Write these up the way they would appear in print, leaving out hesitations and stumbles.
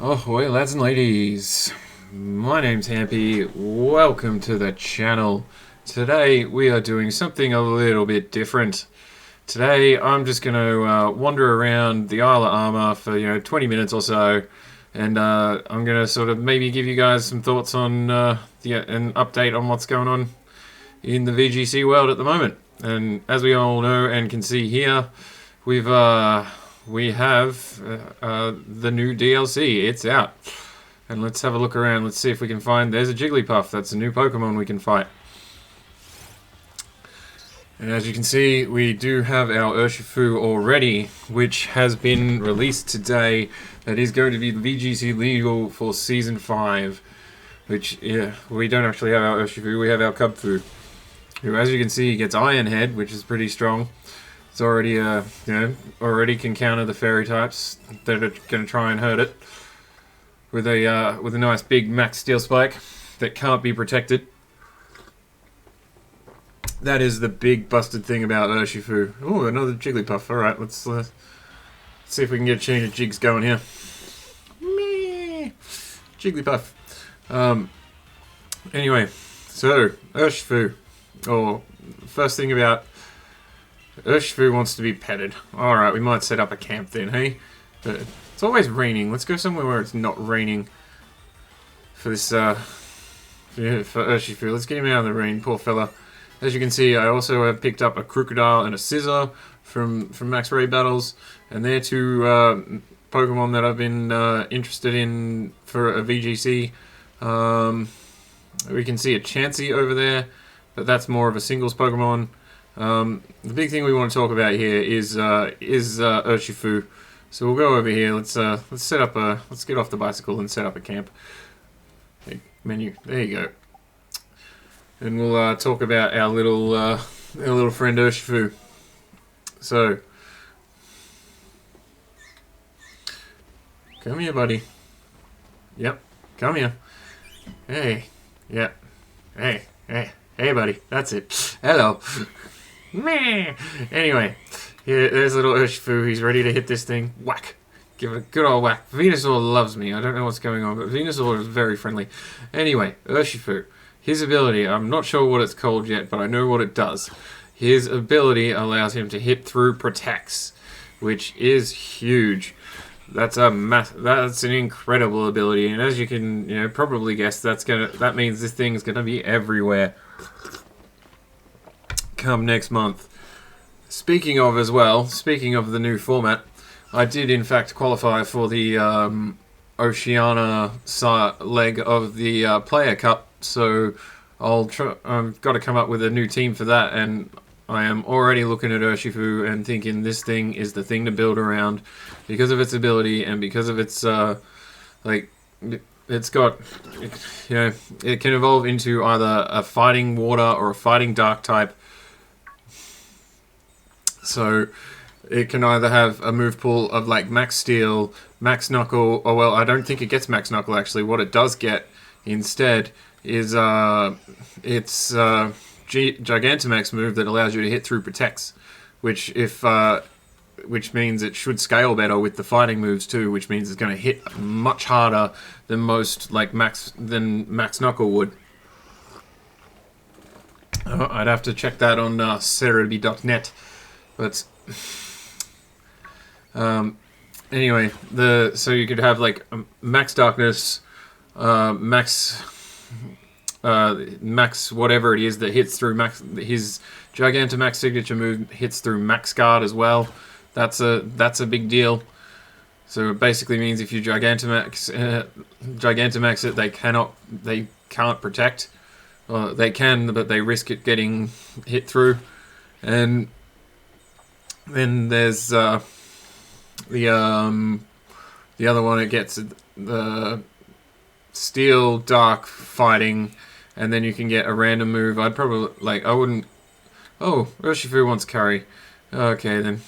Ahoy, lads and ladies. My name's Hampy. Welcome to the channel. Today we are doing something a little bit different. Today I'm just going to wander around the Isle of Armor for 20 minutes or so, and I'm going to sort of maybe give you guys some thoughts on an update on what's going on in the VGC world at the moment. And as we all know and can see here, we have the new DLC. It's out. And let's have a look around. Let's see if we can find... There's a Jigglypuff. That's a new Pokemon we can fight. And as you can see, we do have our Urshifu already, which has been released today. That is going to be the VGC legal for Season 5. Which, yeah, we don't actually have our Urshifu. We have our Cubfu, who, as you can see, gets Iron Head, which is pretty strong. It's already, already can counter the fairy types that are going to try and hurt it with a nice big max steel spike that can't be protected. That is the big busted thing about Urshifu. Oh, another Jigglypuff. All right, let's see if we can get a chain of jigs going here. Meh. Jigglypuff. Anyway, so Urshifu. Oh, first thing about Urshifu wants to be petted. Alright, we might set up a camp then, hey? But it's always raining. Let's go somewhere where it's not raining for this, for Urshifu. Let's get him out of the rain, poor fella. As you can see, I also have picked up a Crocodile and a Scizor from Max Raid Battles, and they're two Pokemon that I've been interested in for a VGC. We can see a Chansey over there, but that's more of a singles Pokemon. The big thing we want to talk about here is Urshifu. So we'll go over here. Let's get off the bicycle and set up a camp. Okay, menu. There you go. And we'll talk about our little friend Urshifu. So, come here, buddy. Yep, come here. Hey, yep. Hey, buddy. That's it. Hello. Meh. Anyway, there's little Urshifu. He's ready to hit this thing. Whack. Give it a good old whack. Venusaur loves me. I don't know what's going on, but Venusaur is very friendly. Anyway, Urshifu. His ability, I'm not sure what it's called yet, but I know what it does. His ability allows him to hit through Protects, which is huge. That's an incredible ability, and as you can probably guess, that means this thing's gonna be everywhere come next month. Speaking of the new format, I did in fact qualify for the Oceania leg of the Player Cup, so I've got to come up with a new team for that, and I am already looking at Urshifu and thinking this thing is the thing to build around because of its ability and because of its it's got, it can evolve into either a fighting water or a fighting dark type. So it can either have a move pool of like Max Steel, Max Knuckle, or well, I don't think it gets Max Knuckle actually. What it does get instead is its Gigantamax move that allows you to hit through Protects, which means it should scale better with the fighting moves too, which means it's going to hit much harder than most Max Knuckle would. I'd have to check that on Cerebi.net. But anyway, so you could have like Max Darkness, Max whatever it is that hits through his Gigantamax signature move hits through Max Guard as well. That's a big deal. So it basically means if you Gigantamax it, they can't protect. Well, they can, but they risk it getting hit through. And then there's the other one. It gets the Steel Dark fighting, and then you can get a random move. I wouldn't. Oh, Urshifu wants carry. Okay then.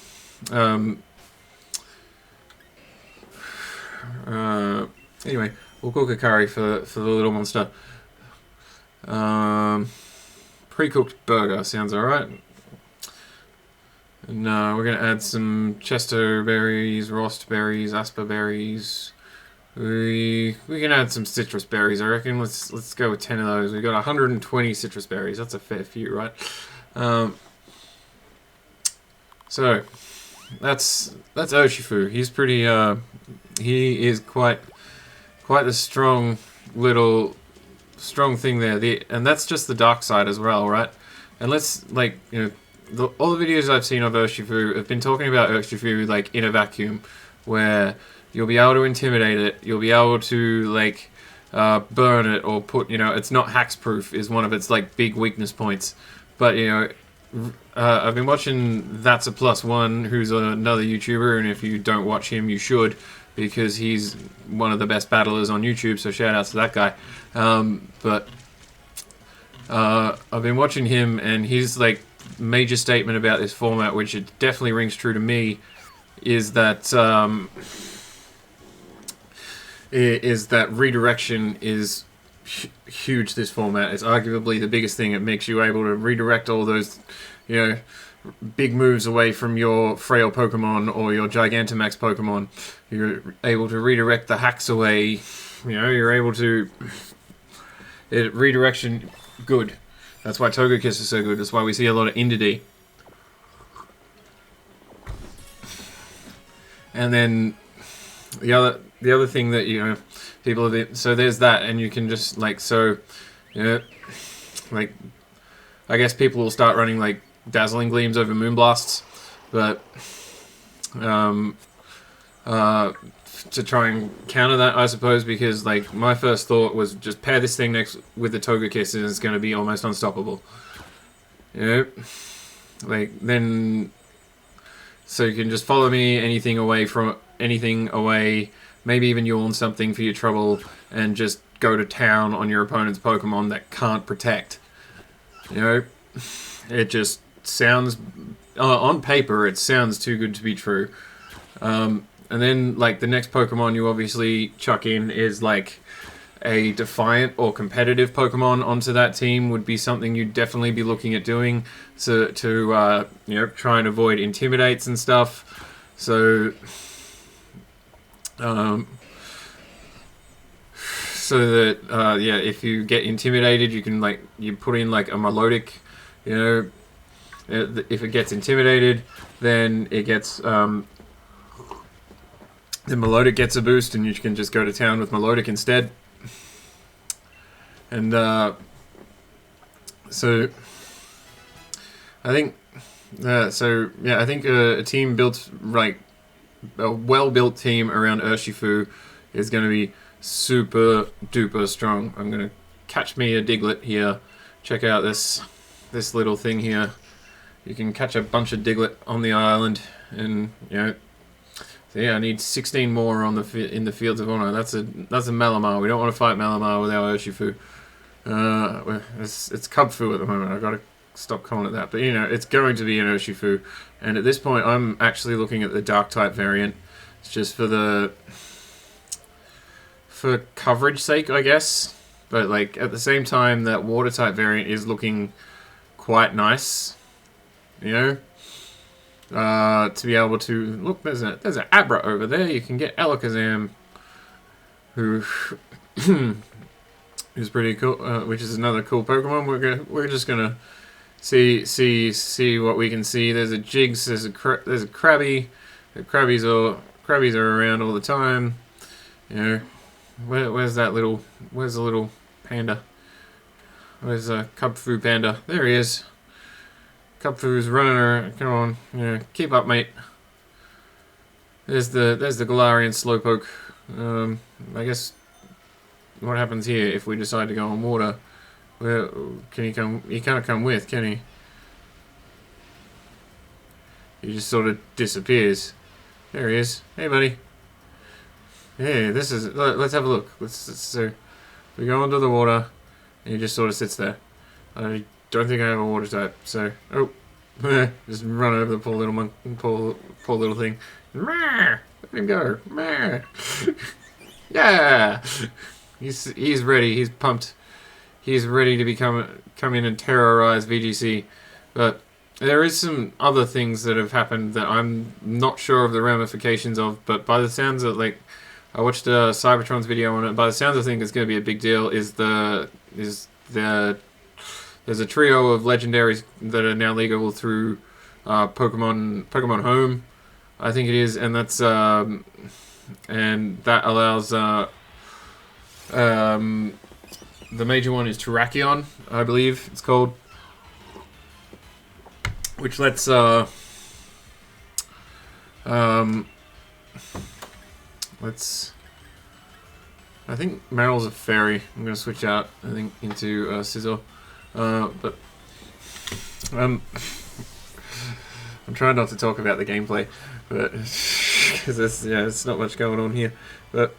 Anyway, we'll cook a curry for the little monster. Pre-cooked burger sounds alright. And we're going to add some Chesto berries, Rost berries, Asper berries. We can add some citrus berries, I reckon. Let's go with 10 of those. We got 120 citrus berries. That's a fair few, right? So that's Urshifu. He's pretty he is quite the strong thing there. And that's just the dark side as well, right? And let's all the videos I've seen of Urshifu have been talking about Urshifu like in a vacuum, where you'll be able to intimidate it, you'll be able to burn it or put, it's not hacks proof is one of its like big weakness points. But I've been watching That's a Plus One, who's another YouTuber, and if you don't watch him, you should, because he's one of the best battlers on YouTube. So shout out to that guy. But I've been watching him, and his like major statement about this format, which it definitely rings true to me, is that redirection is huge. This format is arguably the biggest thing. It makes you able to redirect all those, big moves away from your frail Pokemon or your Gigantamax Pokemon. You're able to redirect the hacks away. You're able to redirection good. That's why Togekiss is so good. That's why we see a lot of Indeedee. And then the other thing that people have, so there's that, and you can just I guess people will start running like Dazzling Gleams over Moonblasts, but to try and counter that, I suppose, because like my first thought was just pair this thing next with the Togekiss and it's going to be almost unstoppable. Then so you can just follow me, anything away, maybe even yawn something for your trouble, and just go to town on your opponent's Pokemon that can't protect. It just sounds, on paper, it sounds too good to be true. And then, like, the next Pokemon you obviously chuck in is, like, a Defiant or competitive Pokemon onto that team would be something you'd definitely be looking at doing to try and avoid Intimidates and stuff. So, if you get intimidated, you can you put in like a Melodic, if it gets intimidated, then it gets the Melodic gets a boost, and you can just go to town with Melodic instead. And so I think a team built a well-built team around Urshifu is going to be super duper strong. I'm going to catch me a Diglett here. Check out this little thing here. You can catch a bunch of Diglett on the island, and so I need 16 more on in the Fields of Honor. That's a Malamar. We don't want to fight Malamar with our Urshifu. It's Cubfu at the moment. I've got to stop calling it that. But it's going to be an Urshifu, and at this point, I'm actually looking at the Dark type variant. It's just for coverage sake, I guess. But at the same time, that Water type variant is looking quite nice. To be able to look, there's an Abra over there. You can get Alakazam, who is pretty cool, which is another cool Pokemon. We're just gonna see what we can see. There's a Jigs, there's a Krabby. The Krabbies are around all the time. Where's the little panda? Where's a Cubfu panda? There he is. Cubfu's running around. Come on, keep up, mate. There's the Galarian Slowpoke. I guess what happens here if we decide to go on water? Where can he come? He can't come with, can he? He just sort of disappears. There he is. Hey, buddy. Hey, this is. Let's have a look. So we go under the water, and he just sort of sits there. Don't think I have a water type, so just run over the poor little thing. Let him go. Yeah, he's ready. He's pumped. He's ready to come in and terrorize VGC. But there is some other things that have happened that I'm not sure of the ramifications of. But by the sounds of I watched Cybertron's video on it. By the sounds of things, it's going to be a big deal. There's a trio of legendaries that are now legal through Pokemon Home, I think it is, and that's and that allows the major one is Terrakion, I believe it's called, which lets I think Meryl's a fairy. I'm gonna switch out, I think, into Scizor. But I'm trying not to talk about the gameplay, but because it's not much going on here. But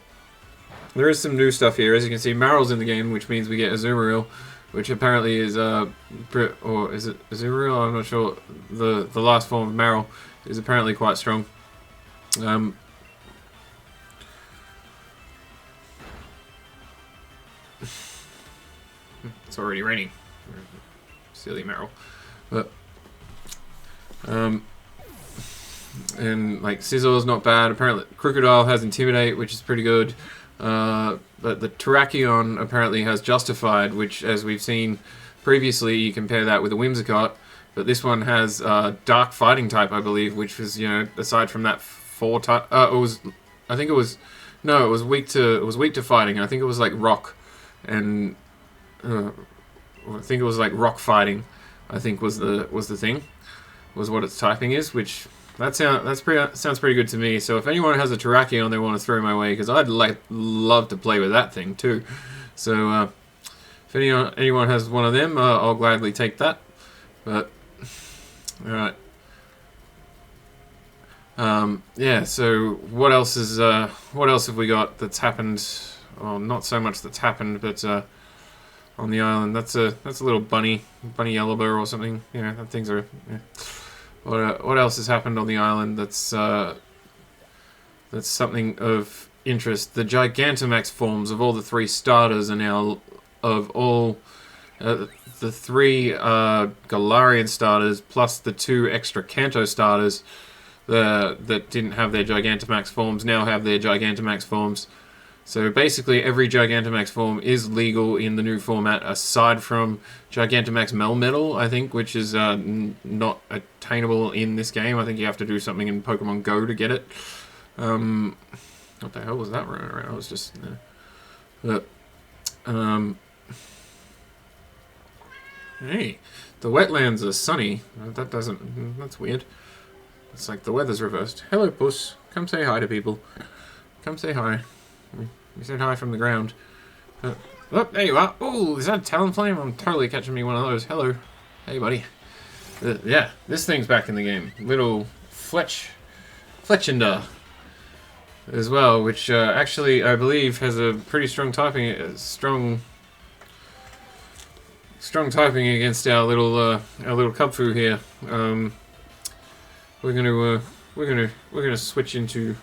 there is some new stuff here. As you can see, Maryl's in the game, which means we get Azumarill, which apparently is or is it Azumarill? I'm not sure. The last form of Marill is apparently quite strong. It's already raining. Silly Marill. But and like Scizor's not bad. Apparently Crocodile has Intimidate, which is pretty good. But the Terrakion apparently has Justified, which, as we've seen previously, you compare that with a Whimsicott. But this one has Dark Fighting type, I believe, which was, aside from that 4 type, it was weak to fighting. I think it was like Rock, and I think it was like Rock Fighting. I think was the thing, was what its typing is, which sounds pretty good to me. So if anyone has a Terrakion they want to throw my way, because I'd love to play with that thing too. So if anyone has one of them, I'll gladly take that. But all right, yeah. So what else have we got that's happened? Well, not so much that's happened, but on the island, that's a little bunny yellowbur or something. Yeah, that things are. Yeah. What else has happened on the island that's something of interest? The Gigantamax forms of all the 3 starters are now of all the 3 Galarian starters plus the 2 extra Kanto starters that didn't have their Gigantamax forms now have their Gigantamax forms. So basically every Gigantamax form is legal in the new format, aside from Gigantamax Melmetal, I think, which is not attainable in this game. I think you have to do something in Pokemon Go to get it. What the hell was that running around? I was just... hey, the wetlands are sunny. That's weird. It's like the weather's reversed. Hello, Puss. Come say hi to people. Come say hi. We said hi from the ground. Oh, there you are. Oh, is that a Talonflame? I'm totally catching me one of those. Hello. Hey, buddy. Yeah, this thing's back in the game. Little Fletchinder as well, which actually, I believe, has a pretty strong typing, strong typing against our little Kubfu here. We're gonna switch into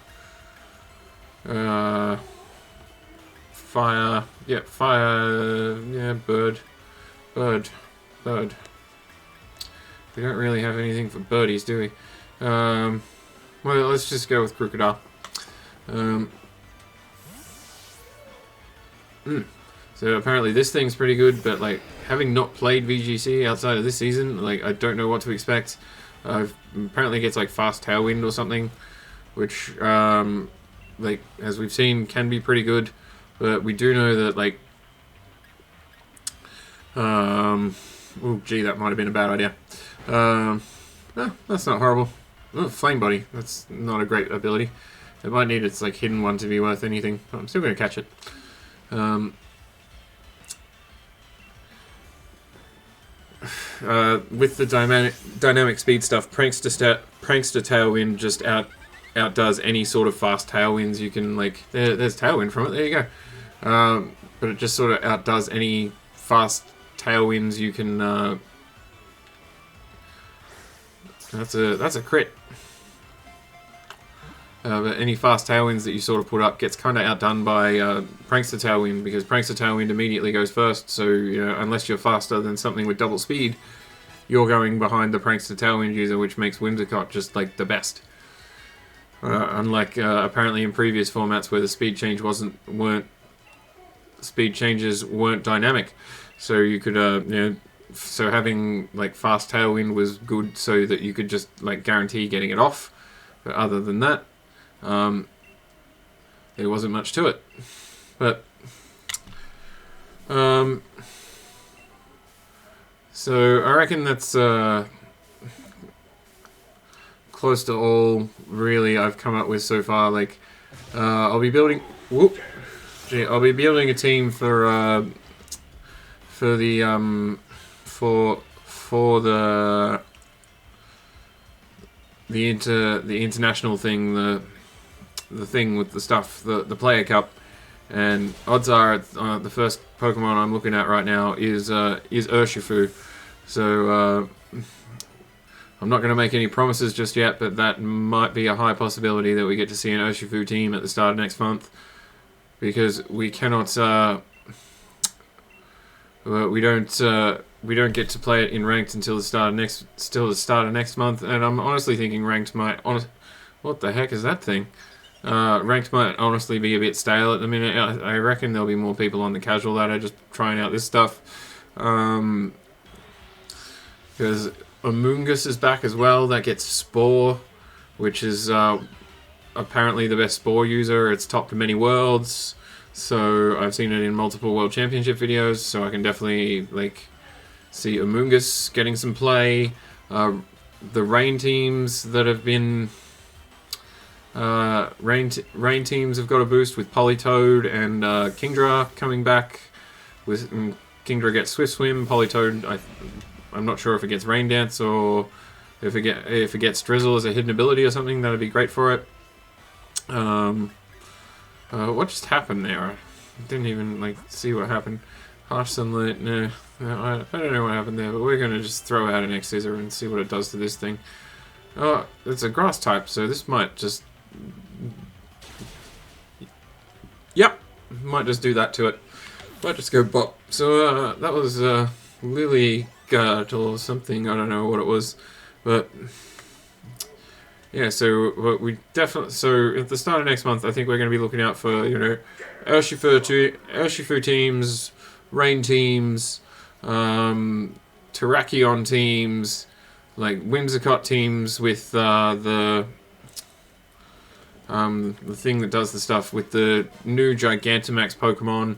fire. Yeah, fire. Yeah, bird. We don't really have anything for birdies, do we? Well, let's just go with Crocodile. So apparently this thing's pretty good, but like having not played VGC outside of this season, like I don't know what to expect. Apparently it gets like fast tailwind or something, which like as we've seen can be pretty good, but we do know that like oh gee, that might have been a bad idea. No, that's not horrible. Oh, Flame Body, that's not a great ability. It might need its like hidden one to be worth anything, but I'm still going to catch it. With the dynamic speed stuff, Prankster Tailwind just outdoes any sort of fast Tailwinds you can, like, there's Tailwind from it, there you go. But it just sort of outdoes any fast Tailwinds you can, that's a crit. But any fast Tailwinds that you sort of put up gets kind of outdone by Prankster Tailwind, because Prankster Tailwind immediately goes first, so unless you're faster than something with double speed, you're going behind the Prankster Tailwind user, which makes Whimsicott just like the best. Unlike apparently in previous formats where the speed changes weren't dynamic, so you could so having like fast tailwind was good so that you could just like guarantee getting it off. But other than that, there wasn't much to it. But so I reckon that's close to all really I've come up with so far. Like I'll be building a team for the the international thing, the thing with the stuff, the player cup, and odds are the first Pokemon I'm looking at right now is Urshifu. So I'm not going to make any promises just yet, but that might be a high possibility that we get to see an Urshifu team at the start of next month, because we cannot we don't get to play it in ranked until the start of next month, and I'm honestly thinking ranked might what the heck is that thing? Ranked might honestly be a bit stale at the minute. I reckon there'll be more people on the casual ladder just trying out this stuff, because Amoonguss is back as well. That gets Spore, which is apparently the best Spore user. It's topped many worlds, so I've seen it in multiple World Championship videos, so I can definitely like see Amoonguss getting some play. The rain teams that have been rain teams have got a boost with Politoed and Kingdra coming back. With Kingdra gets Swift Swim, Politoed I'm not sure if it gets Rain Dance or if it gets Drizzle as a hidden ability or something. That'd be great for it. What just happened there? I didn't even like see what happened. Harsh Sunlight, no, I don't know what happened there, but we're gonna just throw out an X-Scissor and see what it does to this thing. Oh, it's a grass type, so this might just... Yep, might just do that to it. Might just go bop. So that was Lily Guard or something, I don't know what it was, but yeah, so we definitely, so at the start of next month I think we're going to be looking out for, you know, Urshifu teams, Rain teams, Terrakion teams, like Whimsicott teams with the thing that does the stuff with the new Gigantamax Pokemon.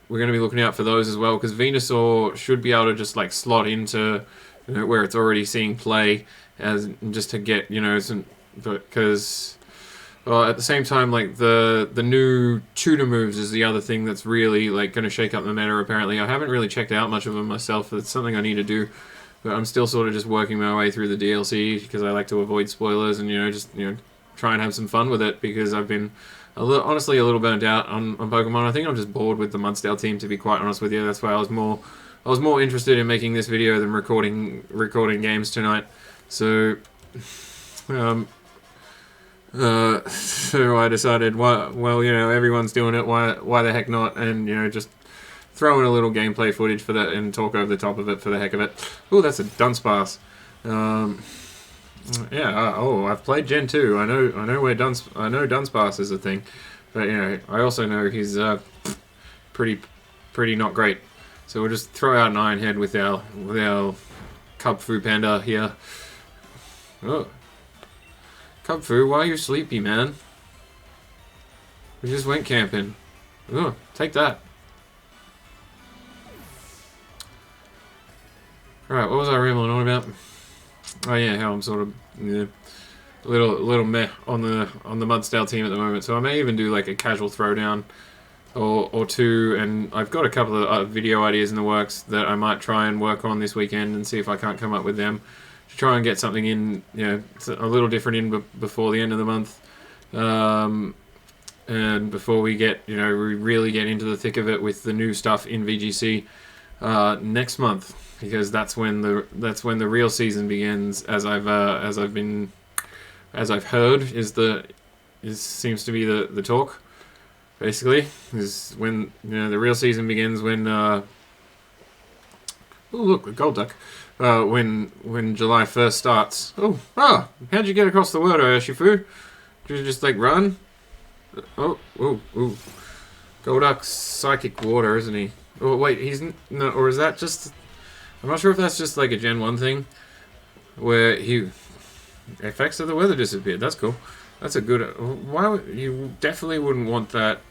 We're going to be looking out for those as well, because Venusaur should be able to just like slot into, you know, where it's already seeing play, as just to get, you know, some, because at the same time, like the new tutor moves is the other thing that's really like going to shake up the meta. Apparently, I haven't really checked out much of them myself. It's something I need to do, but I'm still sort of just working my way through the DLC because I like to avoid spoilers and, you know, just, you know, try and have some fun with it, because I've been honestly a little burnt out on Pokemon. I think I'm just bored with the Mudsdale team, to be quite honest with you. That's why I was more interested in making this video than recording games tonight. So so I decided, well, you know, everyone's doing it, why the heck not? And, you know, just throw in a little gameplay footage for that and talk over the top of it for the heck of it. Oh, that's a Dunsparce. Yeah. I've played Gen 2. I know Dunsparce is a thing, but, you know, I also know he's pretty not great. So we'll just throw out an Ironhead with our Cubfu Panda here. Oh, Cubfu, why are you sleepy, man? We just went camping. Oh, take that. Alright, what was I rambling on about? Oh yeah, how I'm sort of a little meh on the Mudsdale team at the moment. So I may even do like a casual throwdown or two, and I've got a couple of video ideas in the works that I might try and work on this weekend and see if I can't come up with them to try and get something in, you know, a little different in before the end of the month, and before we get, you know, we really get into the thick of it with the new stuff in VGC next month, because that's when the real season begins, as I've heard seems to be the talk. Basically, is when, you know, the real season begins when Oh, look, a gold duck. When July 1st starts. Oh, how'd you get across the water, Urshifu? Did you just, like, run? Oh, ooh. Golduck's psychic water, isn't he? Oh, wait, he's... No, or is that just... I'm not sure if that's just, like, a Gen 1 thing. Where he... Effects of the weather disappeared. That's cool. That's a good... Why would... You definitely wouldn't want that...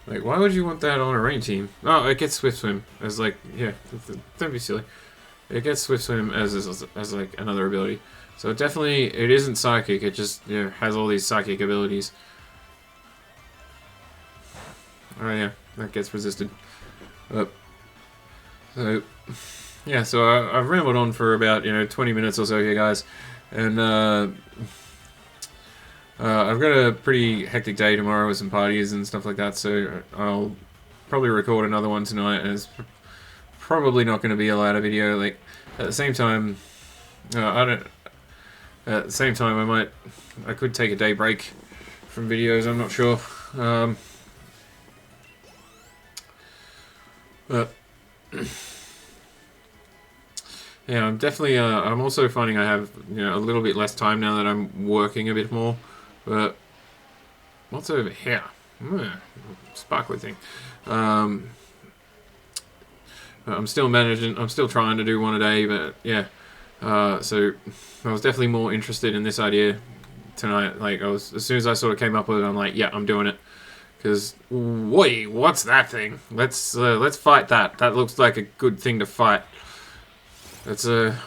Like, why would you want that on a rain team? Oh, it gets Swift Swim as, like... Yeah, don't be silly. It gets Swift Swim as like, another ability. So definitely, it isn't psychic. It just, you know, has all these psychic abilities. Oh yeah, that gets resisted. So, yeah, so I've rambled on for about, 20 minutes or so here, guys. And, I've got a pretty hectic day tomorrow with some parties and stuff like that, so I'll probably record another one tonight, and it's probably not going to be a ladder video. Like, at the same time, At the same time, I could take a day break from videos. I'm not sure. But yeah, I'm definitely. I'm also finding I have a little bit less time now that I'm working a bit more. But what's over here? Sparkly thing. I'm still managing. I'm still trying to do one a day, but yeah. So I was definitely more interested in this idea tonight. Like, as soon as I sort of came up with it, I'm like, yeah, I'm doing it. Because, wait, what's that thing? Let's fight that. That looks like a good thing to fight. It's a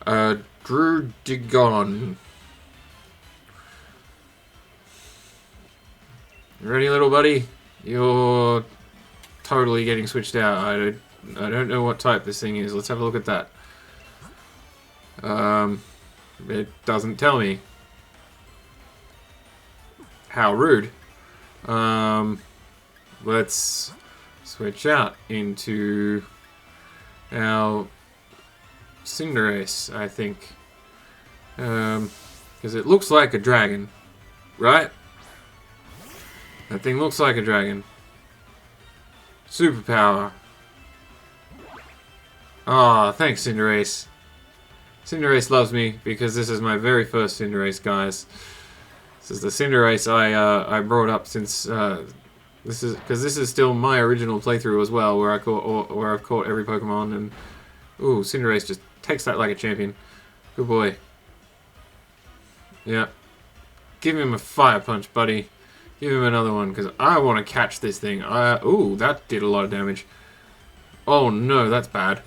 Druddigon. You ready, little buddy? You're totally getting switched out. I don't know what type this thing is. Let's have a look at that. It doesn't tell me. How rude. Let's switch out into our Cinderace, I think. Because it looks like a dragon, right? That thing looks like a dragon. Superpower. Aw, thanks, Cinderace. Cinderace loves me because this is my very first Cinderace, guys. This is the Cinderace I brought up since this is still my original playthrough as well, where I've caught every Pokemon, and ooh, Cinderace just takes that like a champion. Good boy. Yeah. Give him a fire punch, buddy. Give him another one, because I want to catch this thing. Ooh, that did a lot of damage. Oh no, that's bad.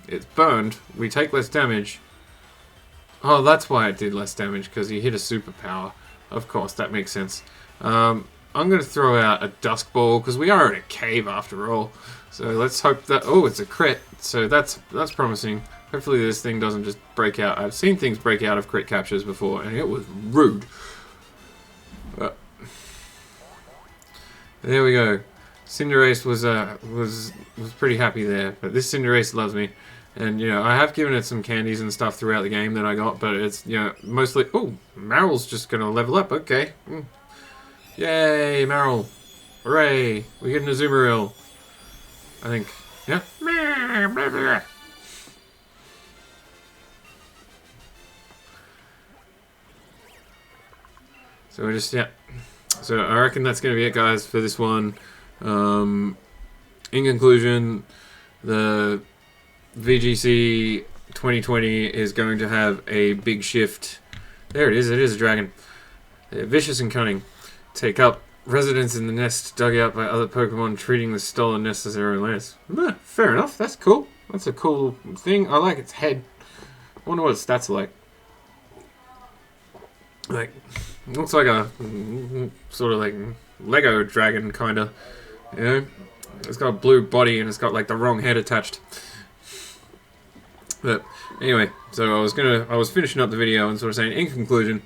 It's burned. We take less damage. Oh, that's why it did less damage, because he hit a superpower. Of course, that makes sense. I'm going to throw out a Dusk Ball, because we are in a cave after all. So let's hope that... Oh, it's a crit. So that's promising. Hopefully this thing doesn't just break out. I've seen things break out of crit captures before, and it was rude. There we go. Cinderace was pretty happy there, but this Cinderace loves me. And, I have given it some candies and stuff throughout the game that I got, but it's, mostly... Oh, Maryl's just going to level up. Okay. Yay, Maryl. Hooray. We get an Azumarill. I think. Yeah. So we're just, yeah. So I reckon that's going to be it, guys, for this one. In conclusion, the VGC 2020 is going to have a big shift. There it is a dragon. Vicious and cunning. Take up residence in the nest dug out by other Pokemon, treating the stolen nest as their own lands. Fair enough, that's cool. That's a cool thing. I like its head. I wonder what its stats are like. Like, looks like a sort of like Lego dragon, kind of. It's got a blue body and it's got like the wrong head attached. But anyway, so I was finishing up the video and sort of saying, in conclusion,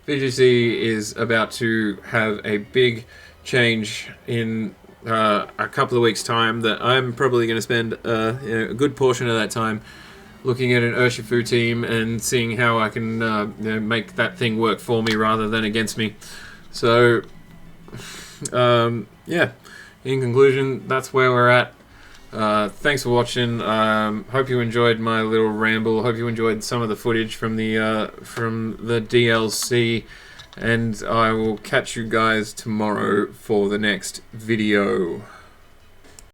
VGC is about to have a big change in a couple of weeks' time that I'm probably going to spend a good portion of that time looking at an Urshifu team and seeing how I can make that thing work for me rather than against me. So, yeah. In conclusion, that's where we're at. Thanks for watching. Hope you enjoyed my little ramble. Hope you enjoyed some of the footage from the DLC, and I will catch you guys tomorrow for the next video.